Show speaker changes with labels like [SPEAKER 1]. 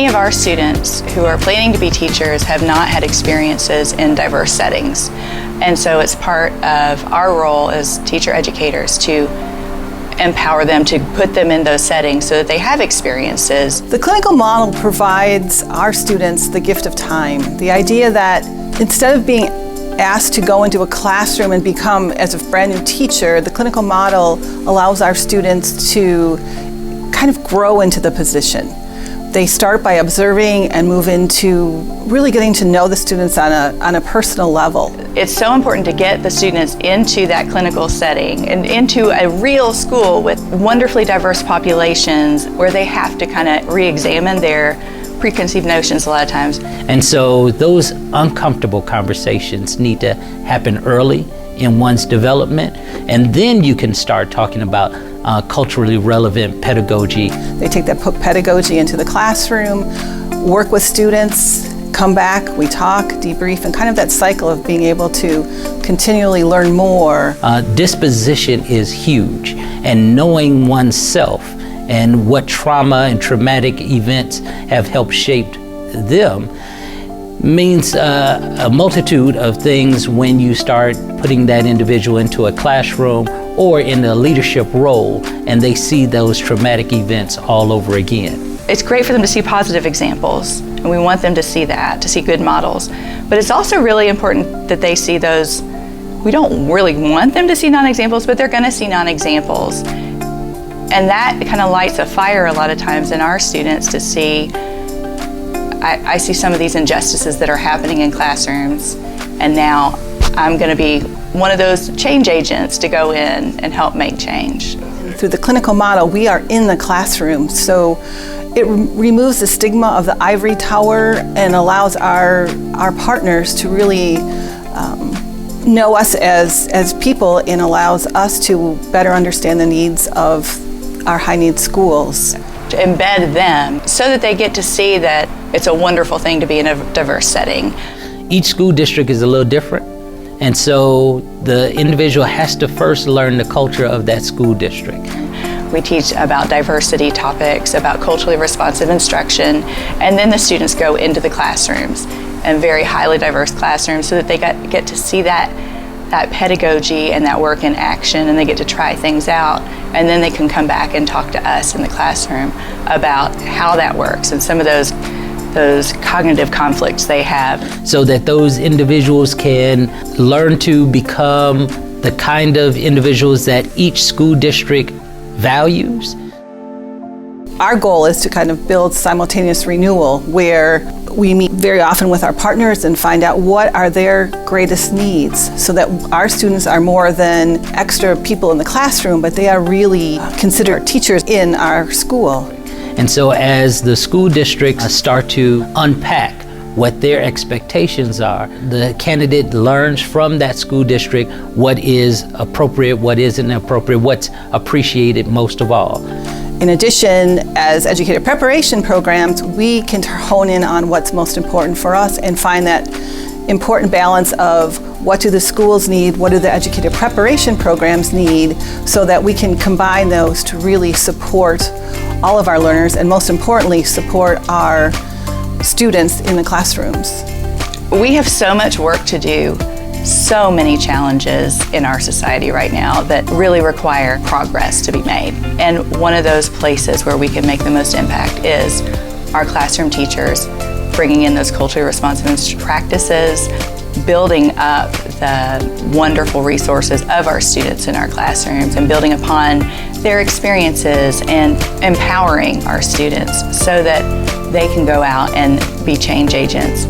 [SPEAKER 1] of our students who are planning to be teachers have not had experiences in diverse settings. And so it's part of our role as teacher educators to empower them, to put them in those settings so that they have experiences.
[SPEAKER 2] The clinical model provides our students the gift of time. The idea that instead of being asked to go into a classroom and become as a brand new teacher, the clinical model allows our students to kind of grow into the position. They start by observing and move into really getting to know the students on a personal level.
[SPEAKER 1] It's so important to get the students into that clinical setting and into a real school with wonderfully diverse populations where they have to kind of re-examine their preconceived notions a lot of times.
[SPEAKER 3] And so those uncomfortable conversations need to happen early in one's development, and then you can start talking about culturally relevant pedagogy.
[SPEAKER 2] They take that pedagogy into the classroom, work with students, come back, we talk, debrief, and kind of that cycle of being able to continually learn more.
[SPEAKER 3] Disposition is huge, and knowing oneself and what trauma and traumatic events have helped shape them means a multitude of things when you start putting that individual into a classroom or in a leadership role and they see those traumatic events all over again.
[SPEAKER 1] It's great for them to see positive examples, and we want them to see that, to see good models. But it's also really important that they see those, we don't really want them to see non-examples, but they're gonna see non-examples. And that kind of lights a fire a lot of times in our students to see, I see some of these injustices that are happening in classrooms, and now I'm going to be one of those change agents to go in and help make change.
[SPEAKER 2] Through the clinical model, we are in the classroom, so it removes the stigma of the ivory tower and allows our partners to really know us as people, and allows us to better understand the needs of our high-needs schools.
[SPEAKER 1] To embed them so that they get to see that it's a wonderful thing to be in a diverse setting.
[SPEAKER 3] Each school district is a little different, and so the individual has to first learn the culture of that school district.
[SPEAKER 1] We teach about diversity topics, about culturally responsive instruction, and then the students go into the classrooms, and very highly diverse classrooms, so that they get to see that pedagogy and that work in action, and they get to try things out, and then they can come back and talk to us in the classroom about how that works and some of those cognitive conflicts they have.
[SPEAKER 3] So that those individuals can learn to become the kind of individuals that each school district values.
[SPEAKER 2] Our goal is to kind of build simultaneous renewal, where we meet very often with our partners and find out what are their greatest needs, so that our students are more than extra people in the classroom, but they are really considered teachers in our school.
[SPEAKER 3] And so as the school districts start to unpack what their expectations are, the candidate learns from that school district what is appropriate, what isn't appropriate, what's appreciated most of all.
[SPEAKER 2] In addition, as educator preparation programs, we can hone in on what's most important for us and find that important balance of what do the schools need, what do the educator preparation programs need, so that we can combine those to really support all of our learners, and most importantly, support our students in the classrooms.
[SPEAKER 1] We have so much work to do, so many challenges in our society right now that really require progress to be made. And one of those places where we can make the most impact is our classroom teachers, bringing in those culturally responsive practices, building up the wonderful resources of our students in our classrooms, and building upon their experiences and empowering our students so that they can go out and be change agents.